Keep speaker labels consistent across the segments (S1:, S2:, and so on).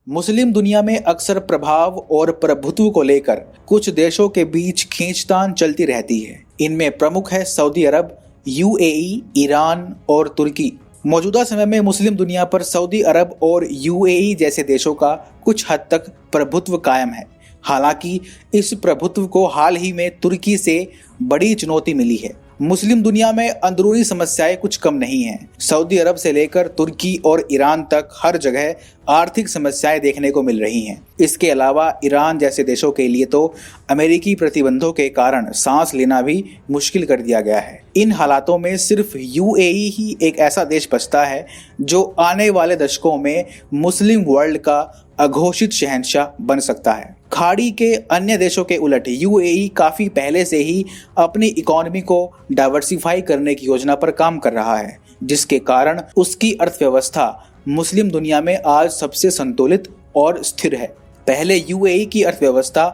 S1: मुस्लिम दुनिया में अक्सर प्रभाव और प्रभुत्व को लेकर कुछ देशों के बीच खींचतान चलती रहती है। इनमें प्रमुख है सऊदी अरब, यूएई, ईरान और तुर्की। मौजूदा समय में मुस्लिम दुनिया पर सऊदी अरब और यूएई जैसे देशों का कुछ हद तक प्रभुत्व कायम है। हालांकि इस प्रभुत्व को हाल ही में तुर्की से बड़ी चुनौती मिली है। मुस्लिम दुनिया में अंदरूनी समस्याएं कुछ कम नहीं हैं। सऊदी अरब से लेकर तुर्की और ईरान तक हर जगह आर्थिक समस्याएं देखने को मिल रही हैं। इसके अलावा ईरान जैसे देशों के लिए तो अमेरिकी प्रतिबंधों के कारण सांस लेना भी मुश्किल कर दिया गया है। इन हालातों में सिर्फ यूएई ही एक ऐसा देश बचता है जो आने वाले दशकों में मुस्लिम वर्ल्ड का अघोषित शहंशाह बन सकता है। खाड़ी के अन्य देशों के उलट यूएई काफी पहले से ही अपनी इकोनॉमी को डाइवर्सिफाई करने की योजना पर काम कर रहा है, जिसके कारण उसकी अर्थव्यवस्था मुस्लिम दुनिया में आज सबसे संतुलित और स्थिर है। पहले यूएई की अर्थव्यवस्था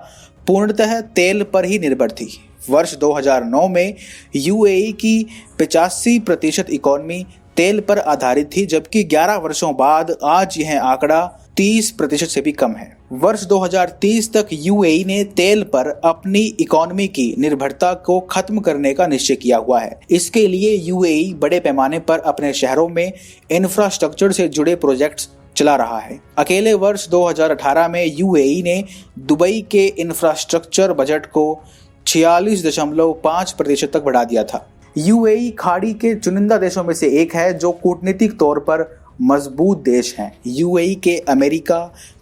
S1: पूर्णतः तेल पर ही निर्भर थी। वर्ष 2009 में यूएई की 85% इकोनॉमी तेल पर आधारित थी, जबकि 11 वर्षों बाद आज यह आंकड़ा 30% से भी कम है। वर्ष 2030 तक यूएई ने तेल पर अपनी इकोनॉमी की निर्भरता को खत्म करने का निश्चय किया हुआ है। इसके लिए यूएई बड़े पैमाने पर अपने शहरों में इंफ्रास्ट्रक्चर से जुड़े प्रोजेक्ट्स चला रहा है। अकेले वर्ष 2018 में यूएई ने दुबई के इंफ्रास्ट्रक्चर बजट को 46.5% तक बढ़ा दिया था। यूएई खाड़ी के चुनिंदा देशों में से एक है जो कूटनीतिक तौर पर मजबूत देश हैं। यूएई के अमेरिका,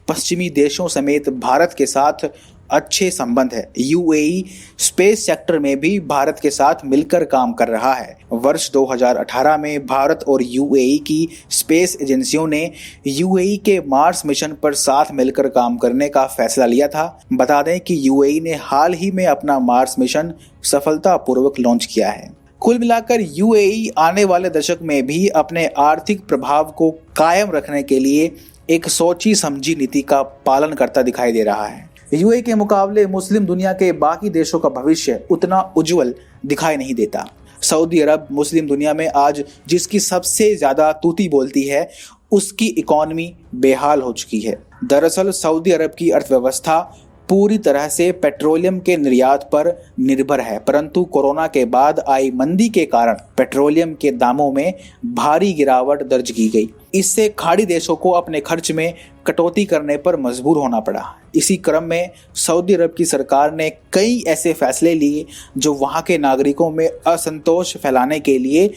S1: पश्चिमी देशों समेत भारत के साथ अच्छे संबंध है। यूएई स्पेस सेक्टर में भी भारत के साथ मिलकर काम कर रहा है। वर्ष 2018 में भारत और यूएई की स्पेस एजेंसियों ने यूएई के मार्स मिशन पर साथ मिलकर काम करने का फैसला लिया था। बता दें कि यूएई ने हाल ही में अपना मार्स मिशन सफलतापूर्वक लॉन्च किया है। कुल मिलाकर यूएई आने वाले दशक में भी अपने आर्थिक प्रभाव को कायम रखने के लिए एक सोची समझी नीति का पालन करता दिखाई दे रहा है। यूएई के मुकाबले मुस्लिम दुनिया के बाकी देशों का भविष्य उतना उज्जवल दिखाई नहीं देता। सऊदी अरब मुस्लिम दुनिया में आज जिसकी सबसे ज्यादा तूती बोलती है, उसकी इकोनॉमी बेहाल हो चुकी है। दरअसल सऊदी अरब की अर्थव्यवस्था पूरी तरह से पेट्रोलियम के निर्यात पर निर्भर है, परंतु कोरोना के बाद आई मंदी के कारण पेट्रोलियम के दामों में भारी गिरावट दर्ज की गई। इससे खाड़ी देशों को अपने खर्च में कटौती करने पर मजबूर होना पड़ा। इसी क्रम में सऊदी अरब की सरकार ने कई ऐसे फैसले लिए जो वहां के नागरिकों में असंतोष फैलाने के लिए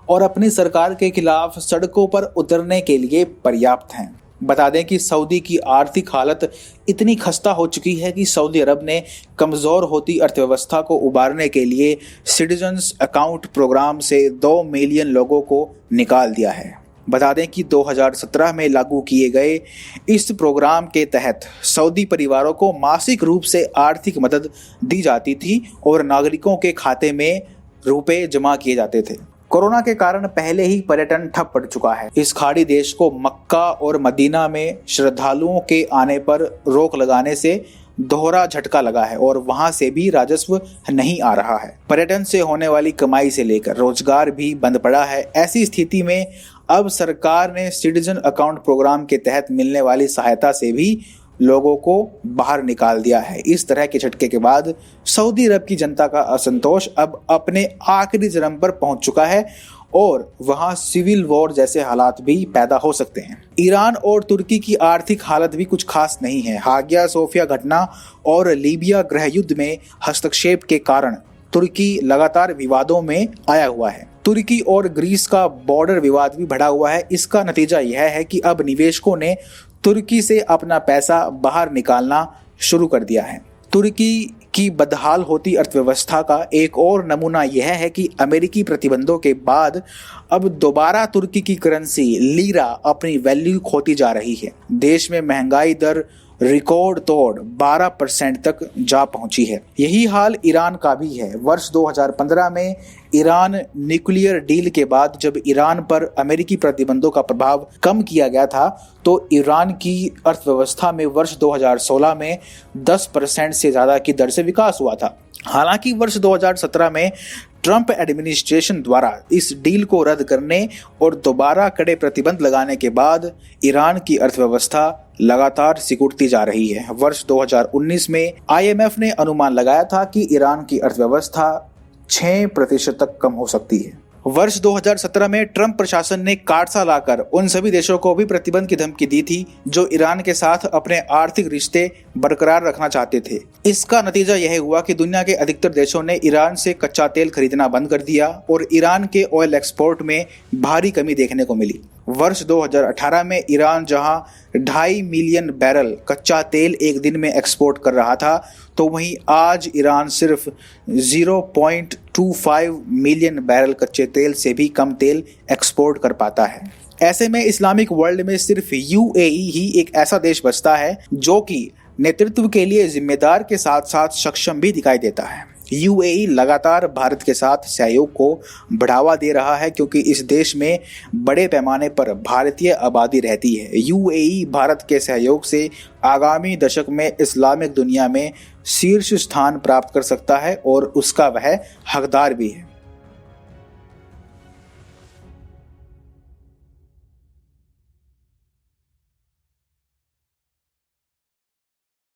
S1: और अपनी सरकार के खिलाफ सड़कों पर उतरने के लिए पर्याप्त हैं। बता दें कि सऊदी की आर्थिक हालत इतनी खस्ता हो चुकी है कि सऊदी अरब ने कमज़ोर होती अर्थव्यवस्था को उबारने के लिए सिटीजन्स अकाउंट प्रोग्राम से 2 मिलियन लोगों को निकाल दिया है। बता दें कि 2017 में लागू किए गए इस प्रोग्राम के तहत सऊदी परिवारों को मासिक रूप से आर्थिक मदद दी जाती थी और नागरिकों के खाते में रुपए जमा किए जाते थे। कोरोना के कारण पहले ही पर्यटन ठप पड़ चुका है। इस खाड़ी देश को मक्का और मदीना में श्रद्धालुओं के आने पर रोक लगाने से दोहरा झटका लगा है और वहां से भी राजस्व नहीं आ रहा है। पर्यटन से होने वाली कमाई से लेकर रोजगार भी बंद पड़ा है। ऐसी स्थिति में अब सरकार ने सिटीजन अकाउंट प्रोग्राम के तहत मिलने वाली सहायता से भी लोगों को बाहर निकाल दिया है। इस तरह के झटके के बाद सऊदी अरब की जनता का असंतोष अब अपने आखिरी चरम पर पहुंच चुका है और वहां सिविल वॉर जैसे हालात भी पैदा हो सकते हैं। ईरान और तुर्की की आर्थिक हालत भी कुछ खास नहीं है। हागिया सोफिया घटना और लीबिया गृह युद्ध में हस्तक्षेप के कारण तुर्की लगातार विवादों में आया हुआ है। तुर्की और ग्रीस का बॉर्डर विवाद भी बढ़ा हुआ है। इसका नतीजा यह है कि अब निवेशकों ने तुर्की से अपना पैसा बाहर निकालना शुरू कर दिया है। तुर्की की बदहाल होती अर्थव्यवस्था का एक और नमूना यह है कि अमेरिकी प्रतिबंधों के बाद अब दोबारा तुर्की की करेंसी लीरा अपनी वैल्यू खोती जा रही है। देश में महंगाई दर रिकॉर्ड तोड़ 12% तक जा पहुंची है। यही हाल ईरान का भी है। वर्ष 2015 में ईरान न्यूक्लियर डील के बाद जब ईरान पर अमेरिकी प्रतिबंधों का प्रभाव कम किया गया था, तो ईरान की अर्थव्यवस्था में वर्ष 2016 में 10% से ज़्यादा की दर से विकास हुआ था। हालांकि वर्ष 2017 में ट्रंप एडमिनिस्ट्रेशन द्वारा इस डील को रद्द करने और दोबारा कड़े प्रतिबंध लगाने के बाद ईरान की अर्थव्यवस्था लगातार सिकुड़ती जा रही है। वर्ष 2019 में IMF ने अनुमान लगाया था कि ईरान की अर्थव्यवस्था 6% तक कम हो सकती है। वर्ष 2017 में ट्रंप प्रशासन ने काटसा लाकर उन सभी देशों को भी प्रतिबंध की धमकी दी थी जो ईरान के साथ अपने आर्थिक रिश्ते बरकरार रखना चाहते थे। इसका नतीजा यह हुआ कि दुनिया के अधिकतर देशों ने ईरान से कच्चा तेल खरीदना बंद कर दिया और ईरान के ऑयल एक्सपोर्ट में भारी कमी देखने को मिली। वर्ष 2018 में ईरान जहां 2.5 मिलियन बैरल कच्चा तेल एक दिन में एक्सपोर्ट कर रहा था, तो वहीं आज ईरान सिर्फ 0.25 मिलियन बैरल कच्चे तेल से भी कम तेल एक्सपोर्ट कर पाता है। ऐसे में इस्लामिक वर्ल्ड में सिर्फ UAE ही एक ऐसा देश बचता है जो कि नेतृत्व के लिए जिम्मेदार के साथ साथ सक्षम भी दिखाई देता है। UAE लगातार भारत के साथ सहयोग को बढ़ावा दे रहा है क्योंकि इस देश में बड़े पैमाने पर भारतीय आबादी रहती है। UAE भारत के सहयोग से आगामी दशक में इस्लामिक दुनिया में शीर्ष स्थान प्राप्त कर सकता है और उसका वह हकदार भी है।